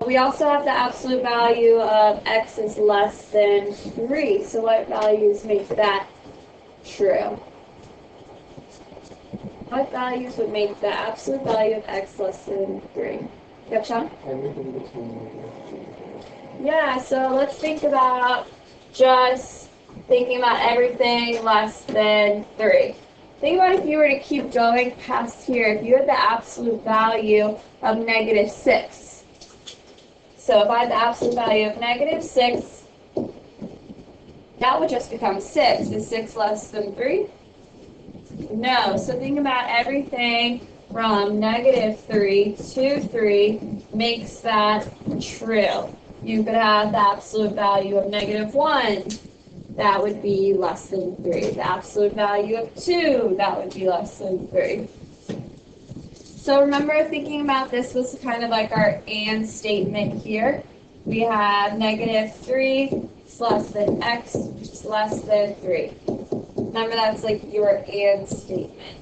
We also have the absolute value of x is less than 3. So what values make that true? What values would make the absolute value of x less than 3? Yep, Sean? Everything between. Yeah, so let's think about just thinking about everything less than 3. Think about if you were to keep going past here, if you had the absolute value of negative 6. So if I had the absolute value of negative 6, that would just become 6. Is 6 less than 3? No. So think about everything from negative 3 to 3 makes that true. You could have the absolute value of negative 1. That would be less than 3. The absolute value of 2, that would be less than 3. So remember, thinking about this was kind of like our and statement here. We have negative 3 is less than x, which is less than 3. Remember, that's like your and statement.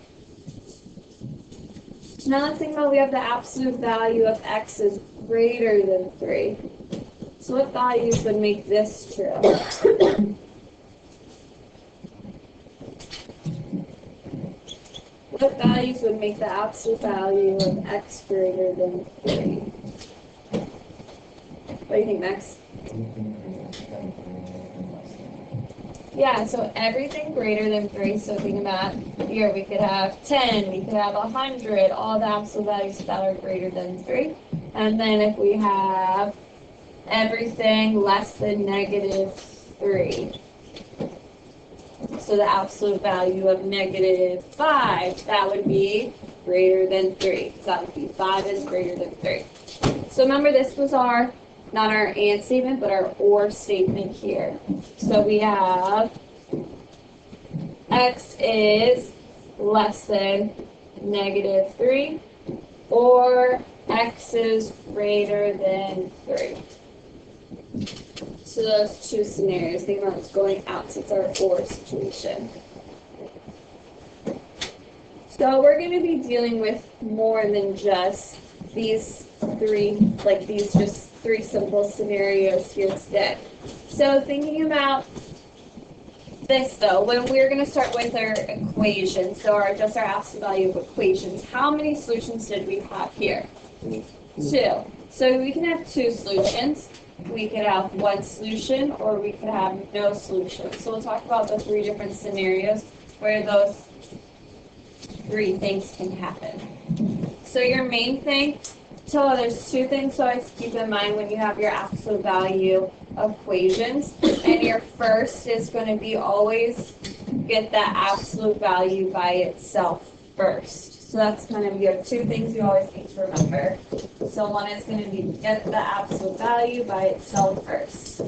Now let's think about we have the absolute value of x is greater than 3. So what values would make this true? What values would make the absolute value of x greater than 3? What do you think, Max? Yeah, so everything greater than 3, so think about here, we could have 10, we could have 100, all the absolute values that are greater than 3. And then if we have everything less than negative 3, so the absolute value of negative 5, that would be greater than 3. So that would be 5 is greater than 3. So remember, this was our, not our and statement, but our or statement here. So we have x is less than negative 3, or x is greater than 3. So those two scenarios, think about what's going out since our or situation. So we're going to be dealing with more than just these three, like these just 3 simple scenarios here today. So thinking about this though, when we're going to start with our equations, so just our absolute value of equations, how many solutions did we have here? 2. So we can have 2 solutions. We could have 1 solution, or we could have no solution. So we'll talk about the 3 different scenarios where those 3 things can happen. So your main thing, so there's 2 things to always keep in mind when you have your absolute value equations. And your first is going to be always get that absolute value by itself first. So that's kind of your 2 things you always need to remember. So one is going to be get the absolute value by itself first.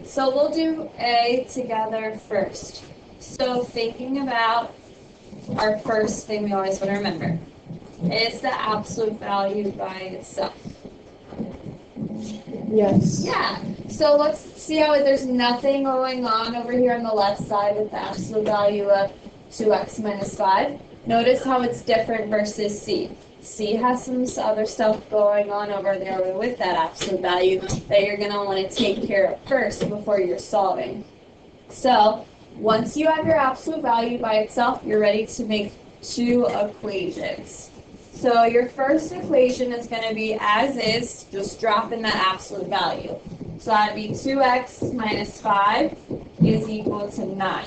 So we'll do A together first. So thinking about our first thing we always want to remember is the absolute value by itself. Yes. Yeah. So let's see how there's nothing going on over here on the left side with the absolute value of 2x minus 5. Notice how it's different versus C. C has some other stuff going on over there with that absolute value that you're going to want to take care of first before you're solving. So once you have your absolute value by itself, you're ready to make 2 equations. So your first equation is going to be as is, just drop in that absolute value. So that would be 2x minus 5 is equal to 9.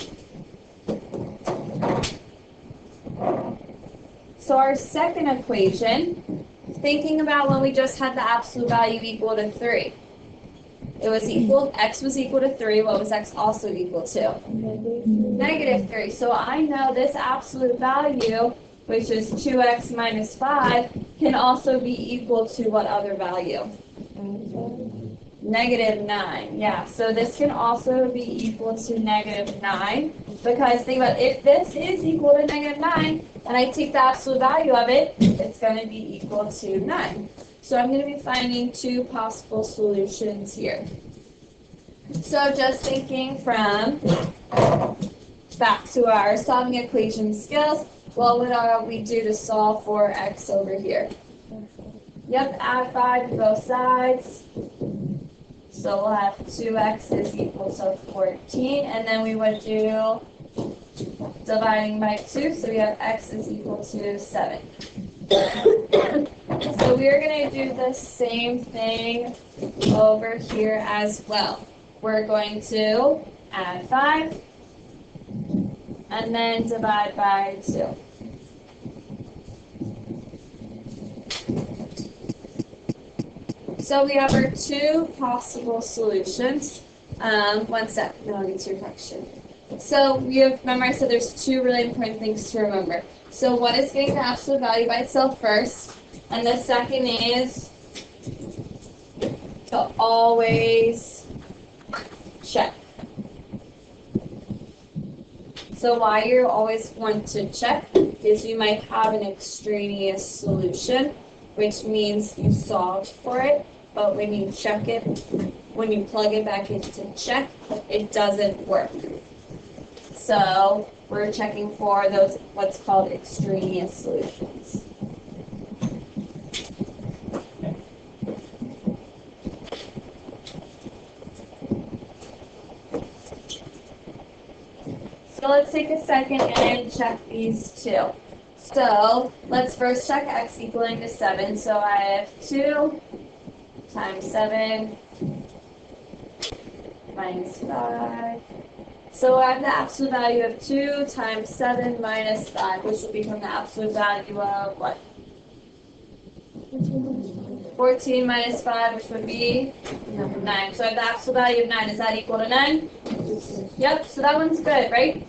So our second equation, thinking about when we just had the absolute value equal to 3. It was equal, x was equal to 3. What was x also equal to? Negative 3. So I know this absolute value, which is 2x minus 5, can also be equal to what other value? Negative 9. Yeah, so this can also be equal to negative 9. Because think about it, if this is equal to negative 9, and I take the absolute value of it, it's going to be equal to 9. So I'm going to be finding 2 possible solutions here. So just thinking from back to our solving equation skills, what would we do to solve for x over here? Yep, add 5 to both sides. So we'll have 2x is equal to 14, and then we would do dividing by 2, so we have x is equal to 7. So we're going to do the same thing over here as well. We're going to add 5 and then divide by 2. So we have our two possible solutions. One sec, no, I'll get to your question. So we have, remember I said there's two really important things to remember. So one is getting the absolute value by itself first, and the second is to always check. So why you always want to check is you might have an extraneous solution, which means you solved for it, but when you check it, when you plug it back into check, it doesn't work. So we're checking for those what's called extraneous solutions. So let's take a second and check these two. So let's first check x equaling to 7. So I have 2 times 7 minus 5. So I have the absolute value of 2 times 7 minus 5, which will become the absolute value of what? 14 minus 5, which would be 9. So I have the absolute value of 9. Is that equal to 9? Yep, so that one's good, right?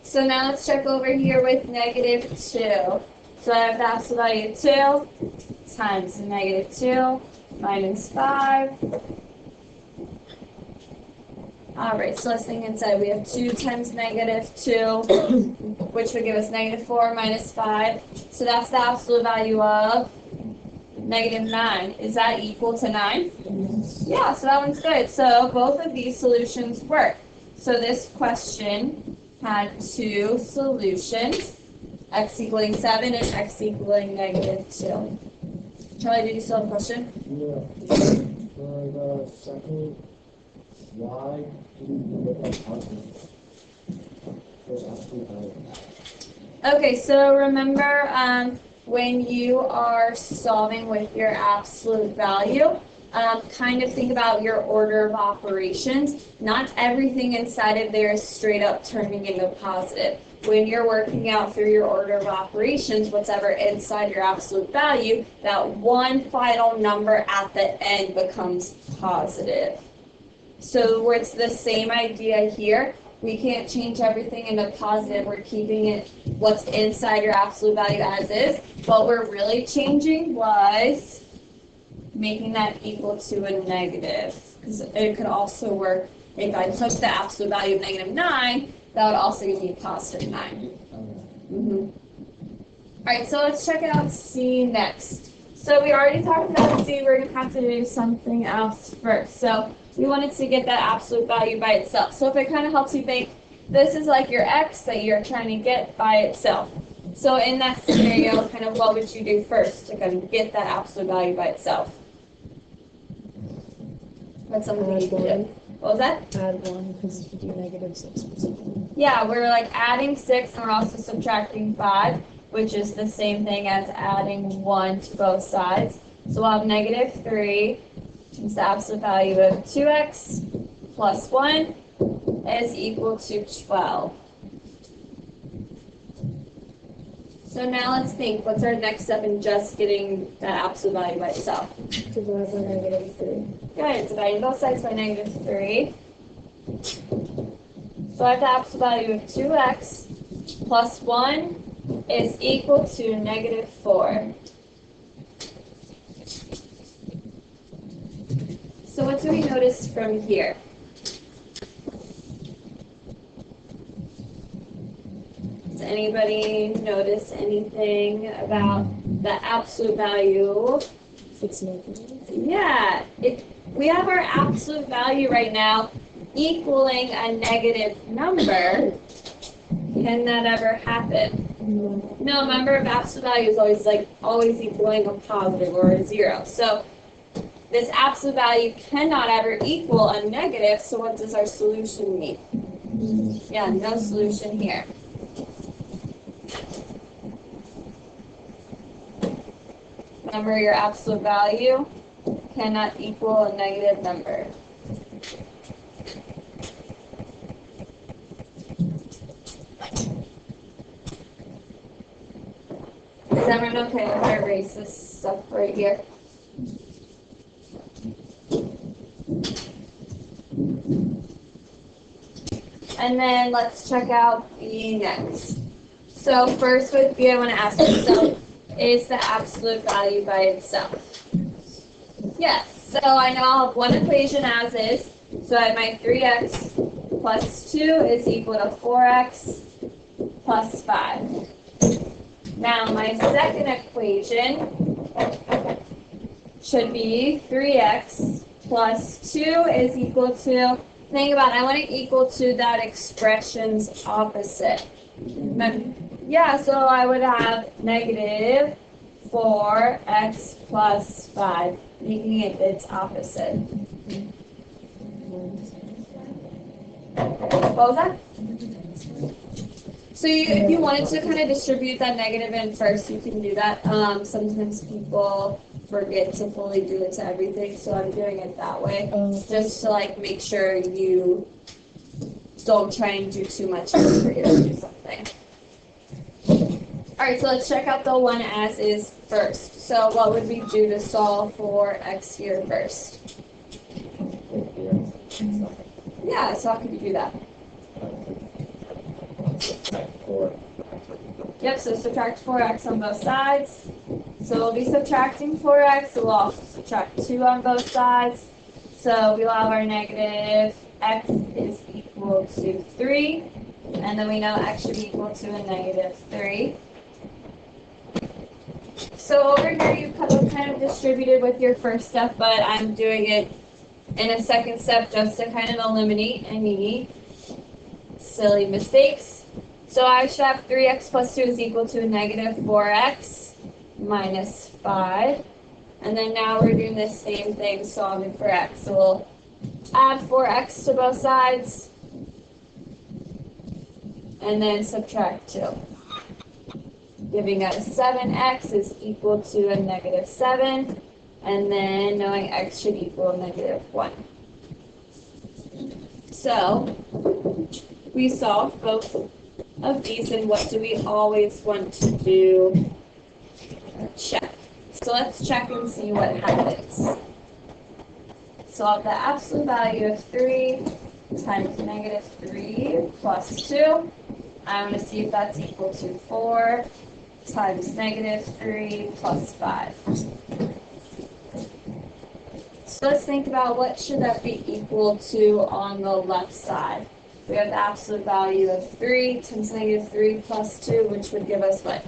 So now let's check over here with negative 2. So I have the absolute value of 2 times negative 2 minus 5. Alright, so let's think inside. We have 2 times negative 2, which would give us negative 4 minus 5. So that's the absolute value of negative 9. Is that equal to 9? Yeah, so that one's good. So both of these solutions work. So this question had two solutions, x equaling 7 and x equaling negative 2. Charlie, did you still have a question? Yeah. For the second, why do you look at arguments? Okay, so remember when you are solving with your absolute value, kind of think about your order of operations. Not everything inside of there is straight up turning into positive. When you're working out through your order of operations, whatever inside your absolute value, that one final number at the end becomes positive. So it's the same idea here. We can't change everything into positive. We're keeping it what's inside your absolute value as is. What we're really changing was making that equal to a negative. Because it could also work if I took the absolute value of negative 9, that would also give me a positive 9. Alright, so let's check out C next. So we already talked about C. We're going to have to do something else first. So we wanted to get that absolute value by itself. So if it kind of helps you think, this is like your x that you're trying to get by itself. So in that scenario, kind of what would you do first to kind of get that absolute value by itself? What's something you can do? What was that? Add 1 because if you do negative 6. Yeah, we're like adding 6 and we're also subtracting 5, which is the same thing as adding 1 to both sides. So we'll have negative 3 is the absolute value of 2x plus 1 is equal to 12. So now let's think, what's our next step in just getting that absolute value by itself? Divide by negative 3. Good, dividing both sides by negative 3. So I have the absolute value of 2x plus 1 is equal to negative 4. So what do we notice from here? Does anybody notice anything about the absolute value? It's negative. Yeah, we have our absolute value right now equaling a negative number, can that ever happen? No, remember, if absolute value is always equaling a positive or a zero. So this absolute value cannot ever equal a negative, so what does our solution mean? Yeah, no solution here. Remember, your absolute value cannot equal a negative number. Is everyone okay if I erase this stuff right here? And then let's check out B next. So first with B, I want to ask myself, is the absolute value by itself? Yes. So I know I'll have one equation as is. So I have my 3x plus 2 is equal to 4x plus 5. Now my second equation should be 3x plus 2 is equal to, think about it, I want it equal to that expression's opposite. Yeah, so I would have negative 4x plus 5, making it its opposite. What was that? So if you wanted to kind of distribute that negative in first, you can do that. Sometimes people forget to fully do it to everything, so I'm doing it that way. Just to make sure you don't try and do too much and forget to do something. Alright, so let's check out the one as is first. So what would we do to solve for x here first? Yeah, so how could you do that? Yep, so subtract 4x on both sides. So we'll be subtracting 4x, so we'll also subtract 2 on both sides. So we'll have our negative x is equal to 3. And then we know x should be equal to a negative 3. So over here you kind of distributed with your first step, but I'm doing it in a second step just to kind of eliminate any silly mistakes. So I should have 3x plus 2 is equal to a negative 4x minus 5. And then now we're doing the same thing solving for x. So we'll add 4x to both sides and then subtract 2. Giving us 7x is equal to a negative 7. And then knowing x should equal a negative 1. So we solve both of these, and what do we always want to do? Check. So let's check and see what happens. Solve the absolute value of 3 times negative 3 plus 2. I'm going to see if that's equal to 4 times negative 3 plus 5. So let's think about what should that be equal to on the left side. We have the absolute value of 3 times negative 3 plus 2, which would give us what?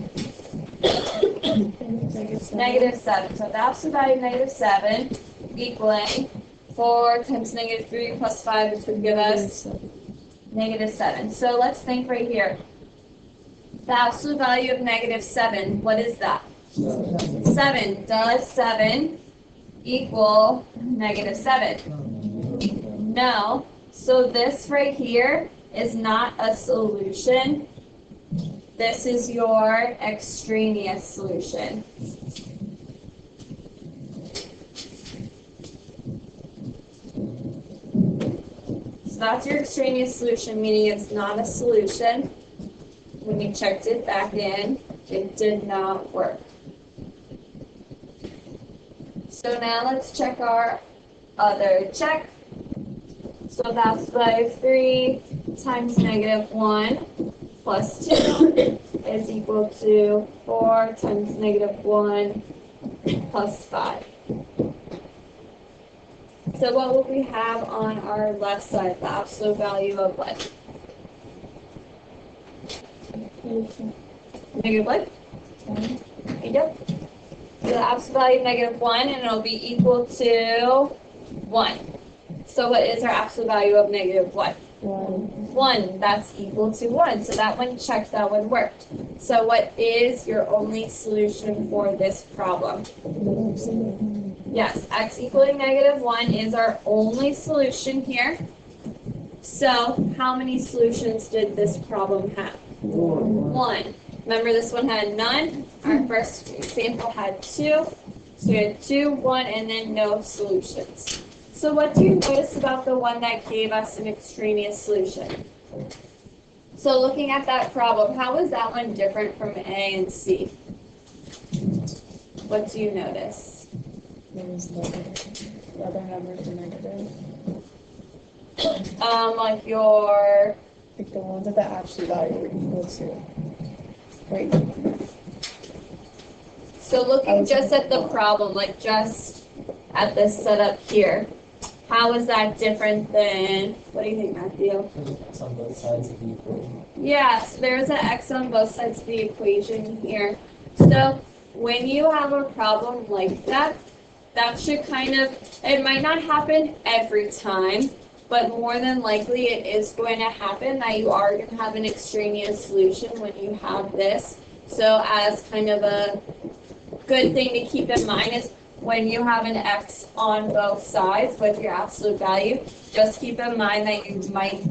Negative 7. So the absolute value of negative 7 equaling 4 times negative 3 plus 5, which would give us negative 7. So let's think right here. The absolute value of negative 7, what is that? 7. Does 7 equal negative 7? No. So this right here is not a solution. This is your extraneous solution. So that's your extraneous solution, meaning it's not a solution. When you checked it back in, it did not work. So now let's check our other check. So that's value 3 times negative 1 plus 2 is equal to 4 times negative 1 plus 5. So what will we have on our left side? The absolute value of what? Negative what? Yep. So the absolute value of negative 1, and it'll be equal to 1. So what is our absolute value of negative what? 1. 1. That's equal to 1. So that one checked, that one worked. So what is your only solution for this problem? Yes, x equaling negative 1 is our only solution here. So how many solutions did this problem have? 1. Remember, this one had none. Our first example had 2. So we had 2, 1, and then no solutions. So what do you notice about the one that gave us an extraneous solution? So looking at that problem, how is that one different from A and C? What do you notice? Means the other numbers are negative. Like your, Like the ones that the absolute value are equal to. Wait, so looking just at the problem, like just at this setup here, how is that different than, what do you think, Matthew? It's on both sides of the equation. Yeah, so there's an x on both sides of the equation here. So when you have a problem like that, that should kind of, it might not happen every time, but more than likely it is going to happen that you are going to have an extraneous solution when you have this. So as kind of a good thing to keep in mind is when you have an x on both sides with your absolute value, just keep in mind that you might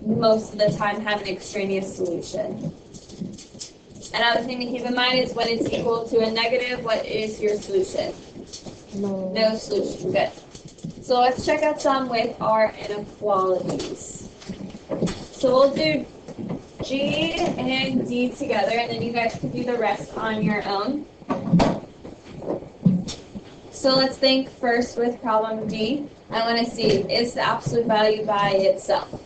most of the time have an extraneous solution. Another thing to keep in mind is when it's equal to a negative, what is your solution? no. No solution. Good. So let's check out some with our inequalities. So we'll do G and D together, and then you guys can do the rest on your own. So let's think first with problem D. I want to see, is the absolute value by itself?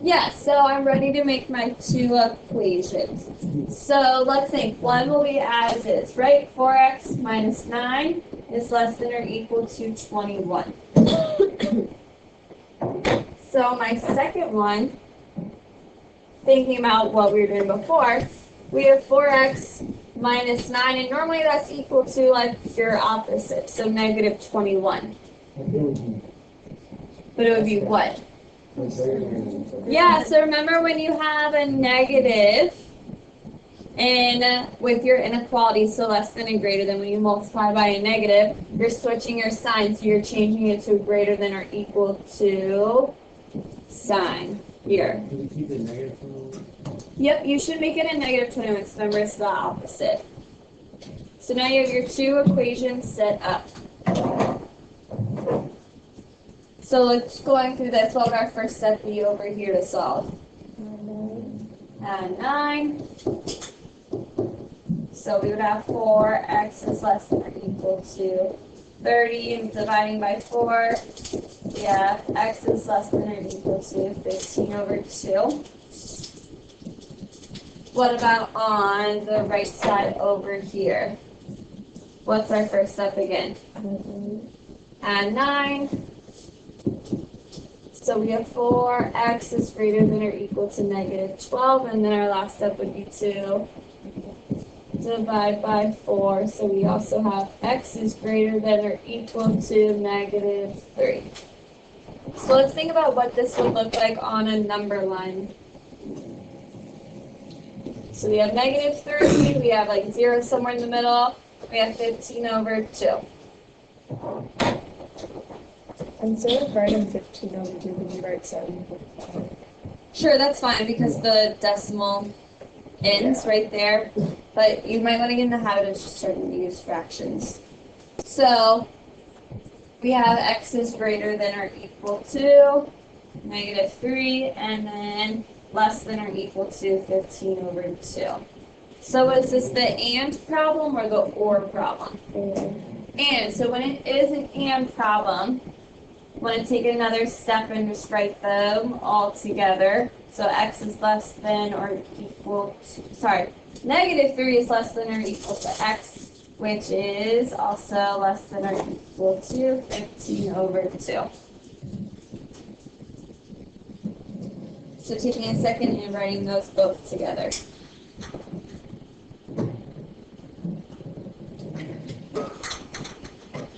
Yes, so I'm ready to make my two equations. So let's think, one will be as is, right? 4x minus 9 is less than or equal to 21. So my second one, thinking about what we were doing before, we have 4x minus 9, and normally that's equal to like your opposite, so negative 21. But it would be what? Yeah, so remember when you have a negative and with your inequality, so less than and greater than, when you multiply by a negative, you're switching your sign, so you're changing it to greater than or equal to sign here. Can we keep the negative one? Yep, you should make it a negative 21, so remember it's the opposite. So now you have your two equations set up. So let's going through this. What would our first step be over here to solve? Add 9. So we would have 4x is less than or equal to 30, and dividing by 4. Yeah, x is less than or equal to 15 over 2. What about on the right side over here? What's our first step again? Add 9. So we have 4x is greater than or equal to negative 12, and then our last step would be to divide by 4. So we also have x is greater than or equal to negative 3. So let's think about what this would look like on a number line. So we have negative 3, we have like 0 somewhere in the middle, we have 15 over 2. Instead of writing 15 over 2, could you write 7? Sure, that's fine because the decimal ends right there, but you might want to get in the habit of just starting to use fractions. So we have x is greater than or equal to negative 3, and then less than or equal to 15 over 2. So is this the and problem or the or problem? And, so when it is an and problem, I want to take another step and just write them all together. So x is less than or equal to, negative 3 is less than or equal to x, which is also less than or equal to 15 over 2. So taking a second and writing those both together.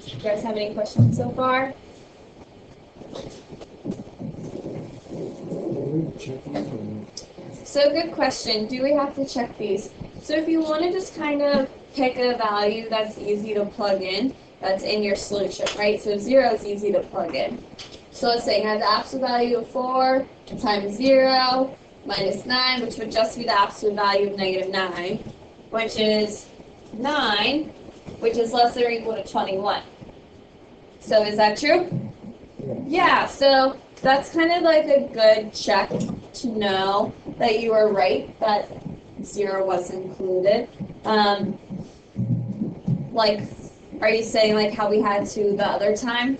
You guys have any questions so far? check these or? So good question. Do we have to check these? So if you want to just kind of pick a value that's easy to plug in, that's in your solution, right? So 0 is easy to plug in. So let's say I have the absolute value of 4 times 0 minus 9, which would just be the absolute value of negative 9, which is 9, which is less than or equal to 21. So is that true? Yeah, so that's kind of like a good check to know that you were right, that 0 was included. Like, are you saying like how we had to the other time?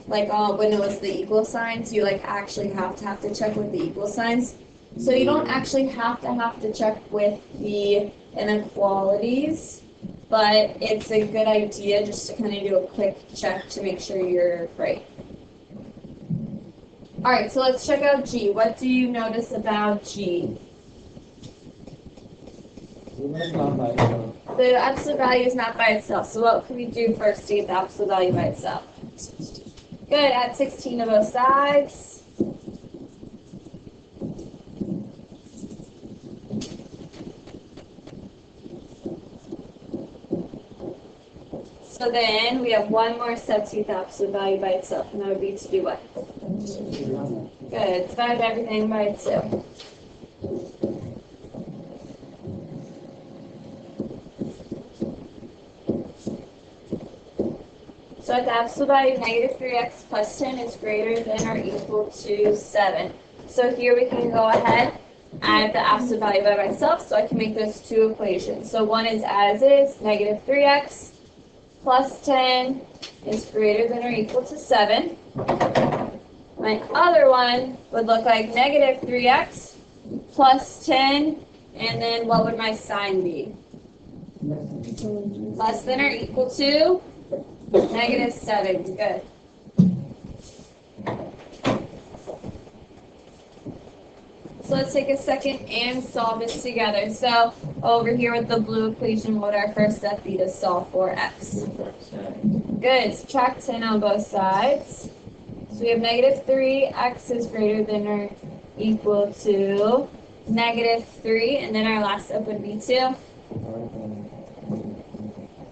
Like when it was the equal signs, you like actually have to check with the equal signs. So you don't actually have to check with the inequalities, but it's a good idea just to kind of do a quick check to make sure you're right. All right, so let's check out G. What do you notice about G? The absolute value is not by itself. So what can we do first to get the absolute value by itself? Good, add 16 to both sides. So then we have one more step to get the absolute value by itself, and that would be to do what? Good, divide everything by 2. So at the absolute value, negative 3x plus 10 is greater than or equal to 7. So here we can go ahead, add the absolute value by myself, so I can make those two equations. So one is as is, negative 3x plus 10 is greater than or equal to 7. My other one would look like negative 3x plus 10, and then what would my sign be? Less than or equal to negative 7. Good. So let's take a second and solve this together. So over here with the blue equation, what would our first step be to solve for x? Good. Subtract 10 on both sides. So we have negative 3x is greater than or equal to negative 3, and then our last step would be 2.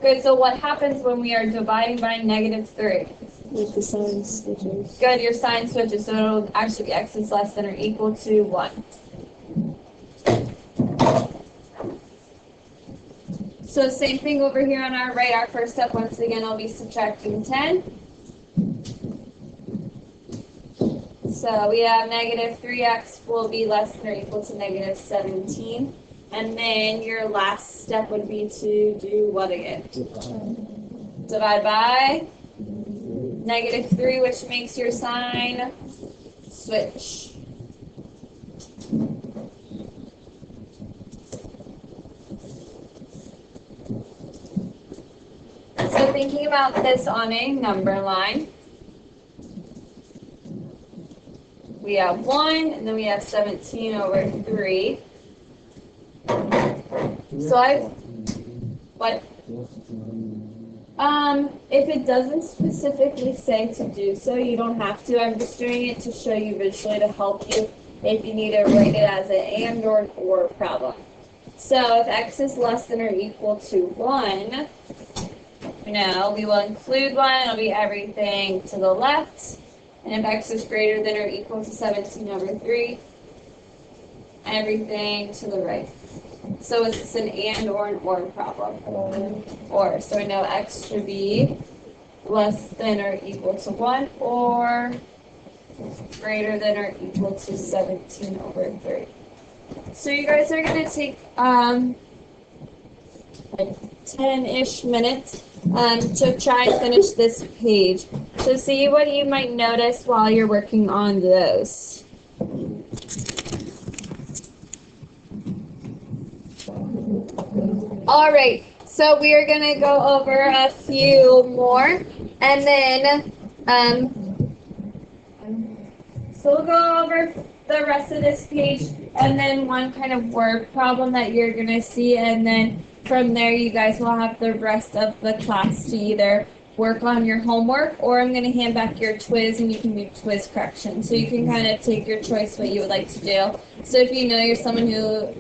Good, so what happens when we are dividing by negative 3? With the sign switches. Good, your sign switches, so it'll actually be x is less than or equal to 1. So same thing over here on our right. Our first step, once again, will be subtracting 10. So we have negative 3x will be less than or equal to negative 17. And then your last step would be to do what again? Divide by negative 3, which makes your sign switch. So thinking about this on a number line, we have 1, and then we have 17 over 3. So what? If it doesn't specifically say to do so, you don't have to. I'm just doing it to show you visually to help you if you need to write it as an and or an or problem. So if x is less than or equal to 1, we will include 1. It'll be everything to the left. And if x is greater than or equal to 17 over 3, everything to the right. So is this an and or an or problem? Or. So we know x should be less than or equal to 1 or greater than or equal to 17 over 3. So you guys are going to take like 10-ish minutes to try and finish this page. So see what you might notice while you're working on those. All right, so we are going to go over a few more, and then so we'll go over the rest of this page, and then one kind of word problem that you're going to see, and then from there you guys will have the rest of the class to either work on your homework, or I'm going to hand back your Twiz and you can do Twiz correction. So you can kind of take your choice what you would like to do. So if you know you're someone who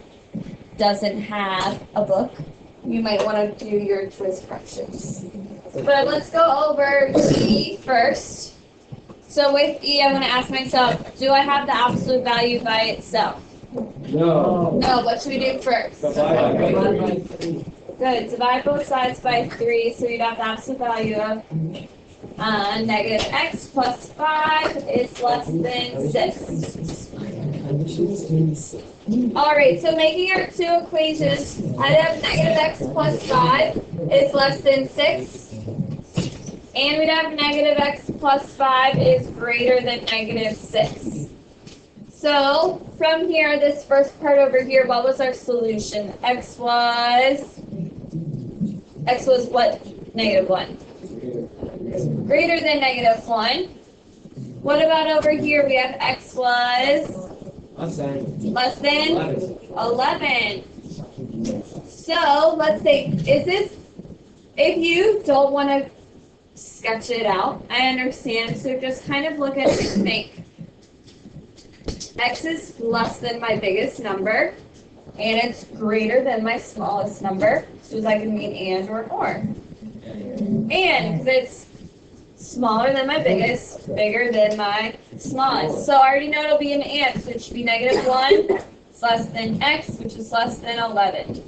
doesn't have a book, you might want to do your Twiz corrections. But let's go over E first. So with E, I'm going to ask myself, do I have the absolute value by itself? No. No, what should we do first? Good, divide both sides by 3, so you'd have the absolute value of negative x plus 5 is less than 6. Alright, so making our two equations, I'd have negative x plus 5 is less than 6. And we'd have negative x plus 5 is greater than negative 6. So, from here, this first part over here, what was our solution? X was what? Negative 1. Greater than negative 1. What about over here? We have x was less than 11. So, let's say, if you don't want to sketch it out, I understand. So just kind of look at it and think. X is less than my biggest number, and it's greater than my smallest number. So that can mean and or. And because it's smaller than my biggest, bigger than my smallest. So I already know it'll be an and, so it should be negative 1. It's less than x, which is less than 11.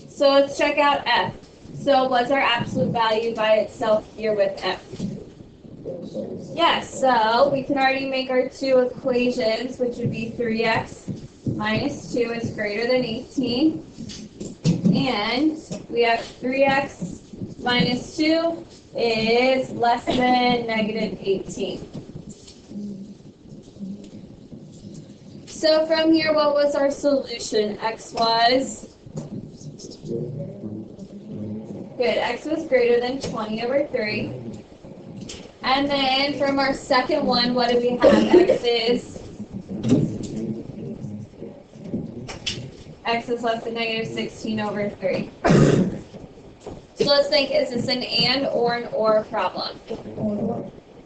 So let's check out f. So what's our absolute value by itself here with f? Yes, so we can already make our two equations, which would be 3x minus 2 is greater than 18. And we have 3x minus 2 is less than negative 18. So from here, what was our solution? X was? Good, x was greater than 20 over 3. And then from our second one, what do we have? X is less than negative 16 over 3. So let's think, is this an and or an or problem?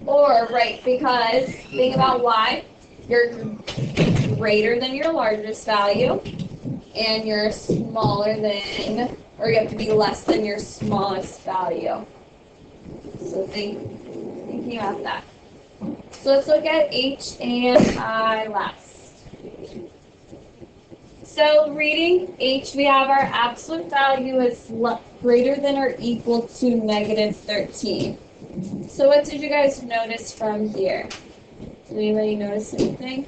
Or, right, because think about why. You're greater than your largest value, and you're smaller than, or you have to be less than your smallest value. So thinking about that. So let's look at H and I last. So reading H, we have our absolute value is greater than or equal to negative 13. So what did you guys notice from here? Did anybody notice anything?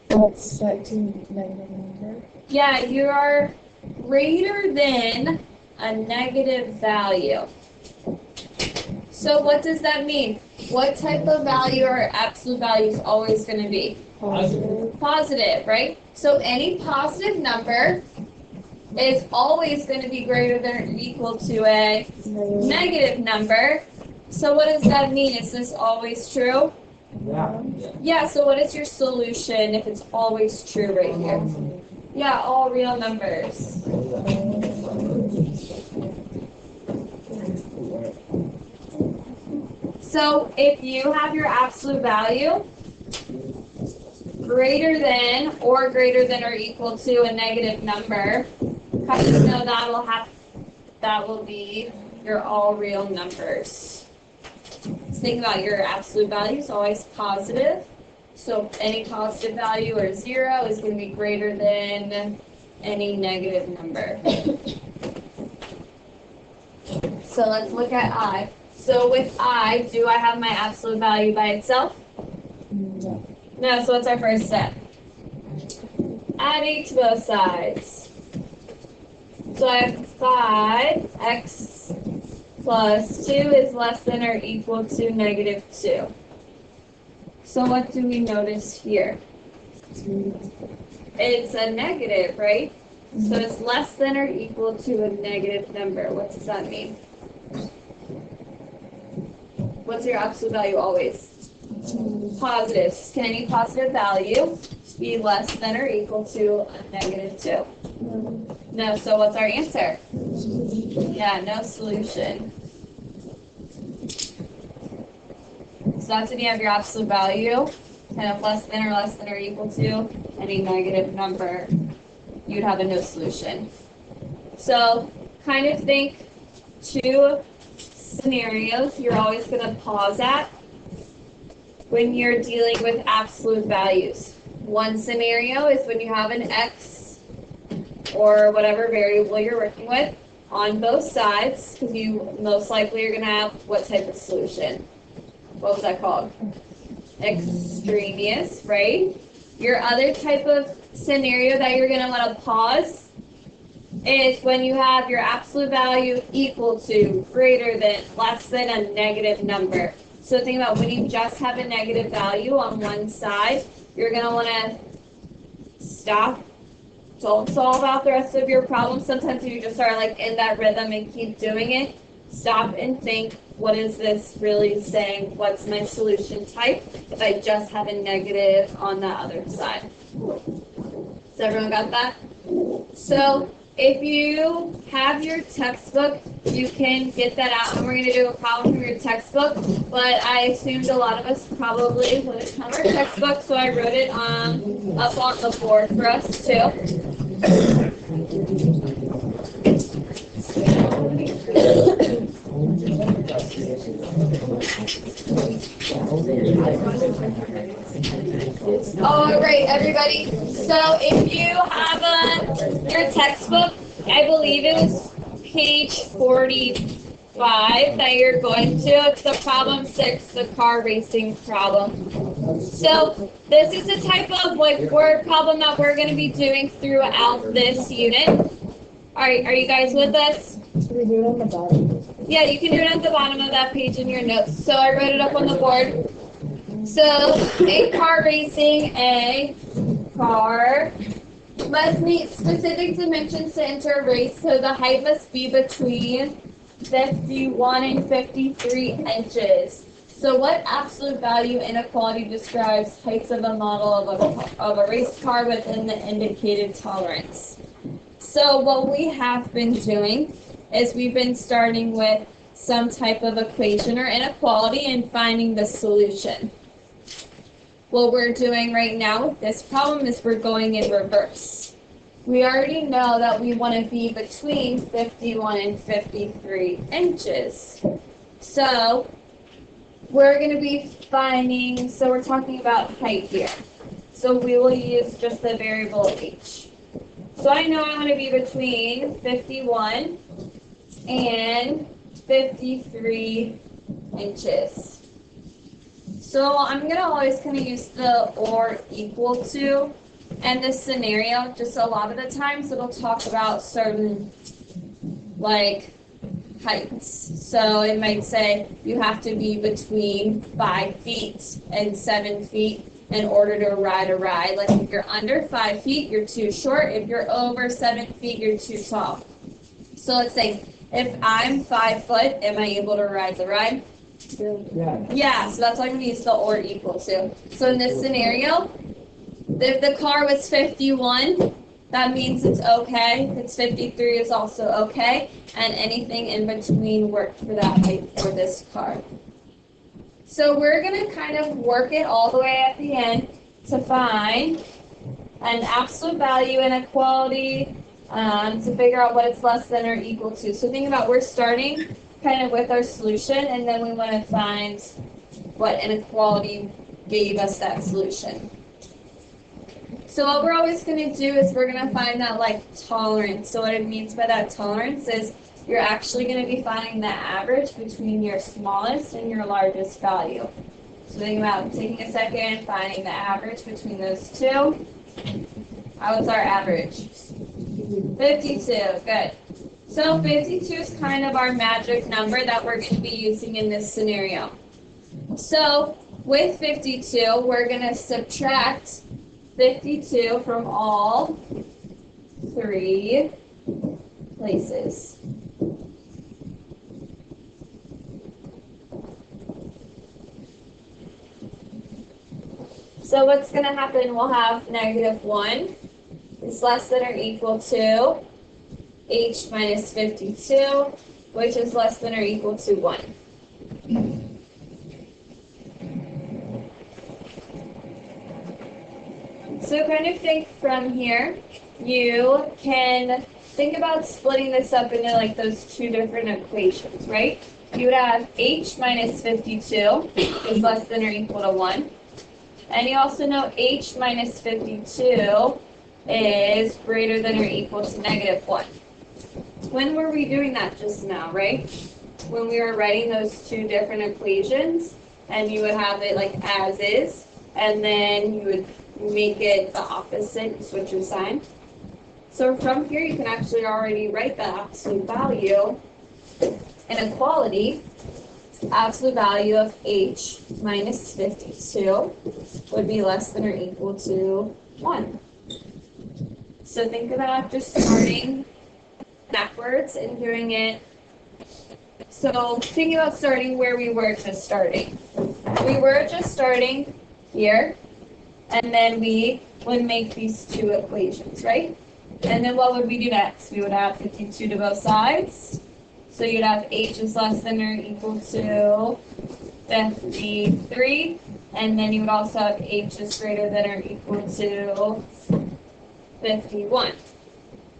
That's set to negative number. Yeah, you are greater than a negative value. So what does that mean? What type of value or absolute value is always going to be? Positive. Positive, right? So any positive number is always going to be greater than or equal to a negative number. So what does that mean? Is this always true? Yeah, so what is your solution if it's always true right here? Yeah, all real numbers. So if you have your absolute value greater than or equal to a negative number, how do you know that will be your all real numbers? So think about your absolute value is always positive. So any positive value or 0 is going to be greater than any negative number. So let's look at I. So with I, do I have my absolute value by itself? No, so what's our first step? Adding to both sides. So I have 5x plus 2 is less than or equal to negative 2. So what do we notice here? It's a negative, right? So it's less than or equal to a negative number. What does that mean? What's your absolute value always? Positive. Can any positive value be less than or equal to a negative 2? No, so what's our answer? Yeah, no solution. So that's when you have your absolute value, kind of less than or equal to any negative number. You'd have a no solution. So kind of think two scenarios you're always going to pause at when you're dealing with absolute values. One scenario is when you have an x or whatever variable you're working with on both sides, because you most likely are going to have what type of solution? What was that called? Extraneous, right? Your other type of scenario that you're going to want to pause is when you have your absolute value equal to, greater than, less than a negative number. So think about when you just have a negative value on one side, you're going to want to stop. Don't solve out the rest of your problem. Sometimes you just are like in that rhythm and keep doing it. Stop and think, what is this really saying? What's my solution type if I just have a negative on the other side? So everyone got that? So if you have your textbook, you can get that out, and we're going to do a problem from your textbook, but I assumed a lot of us probably wouldn't have our textbook, so I wrote it up on the board for us too. All right, everybody. So if you have your textbook, I believe it was page 45 that you're going to. It's the problem 6, the car racing problem. So this is the type of word problem that we're going to be doing throughout this unit. All right, are you guys with us? Should we do it on the bottom? Yeah, you can do it at the bottom of that page in your notes. So I wrote it up on the board. So a car racing, a car must meet specific dimensions to enter a race, so the height must be between 51 and 53 inches. So what absolute value inequality describes heights of a model of a race car within the indicated tolerance? So what we have been doing is we've been starting with some type of equation or inequality and finding the solution. What we're doing right now with this problem is we're going in reverse. We already know that we want to be between 51 and 53 inches. So we're going to be finding, so we're talking about height here. So we will use just the variable h. So I know I want to be between 51 and 53 inches. So I'm going to always kind of use the or equal to, and this scenario, just a lot of the times it'll talk about certain like heights. So it might say you have to be between 5 feet and 7 feet in order to ride a ride. Like if you're under 5 feet, you're too short. If you're over 7 feet, you're too tall. So let's say if I'm 5 foot, am I able to ride the ride? Yeah, so that's why I'm going to use the or equal to. So in this scenario, if the car was 51, that means it's okay. If it's 53, it's also okay. And anything in between worked for that height for this car. So we're going to kind of work it all the way at the end to find an absolute value inequality to figure out what it's less than or equal to. So think about, we're starting kind of with our solution, and then we want to find what inequality gave us that solution. So what we're always going to do is we're going to find that like tolerance. So what it means by that tolerance is you're actually going to be finding the average between your smallest and your largest value. So think about taking a second, finding the average between those two. How was our average? 52, good. So 52 is kind of our magic number that we're going to be using in this scenario. So with 52, we're going to subtract 52 from all 3 places. So what's going to happen, we'll have -1 is less than or equal to h minus 52, which is less than or equal to 1. So kind of think from here, you can think about splitting this up into like those two different equations, right? You would have h minus 52 is less than or equal to 1. And you also know h minus 52 is greater than or equal to negative 1. When were we doing that just now, right? When we were writing those two different equations, and you would have it like as is, and then you would make it the opposite, switch your sign. So from here, you can actually already write the absolute value. Inequality, absolute value of h minus 52 would be less than or equal to 1. So think about just starting backwards and doing it. So think about starting where we were just starting. We were just starting here, and then we would make these two equations, right? And then what would we do next? We would add 52 to both sides. So you'd have h is less than or equal to 53, and then you would also have h is greater than or equal to 51.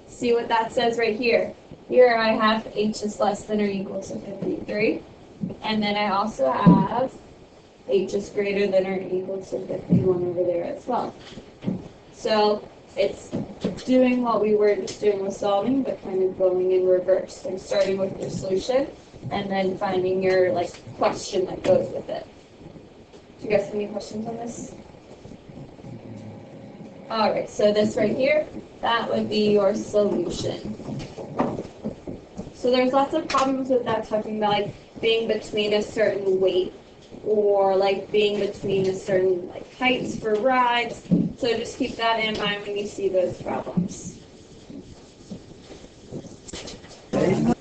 See what that says right here. Here I have h is less than or equal to 53, and then I also have h is greater than or equal to 51 over there as well. So it's doing what we were just doing with solving, but kind of going in reverse. So starting with your solution, and then finding your like question that goes with it. Do you guys have any questions on this? All right, so this right here, that would be your solution. So there's lots of problems with that, talking about like being between a certain weight or like being between a certain like heights for rides. So just keep that in mind when you see those problems.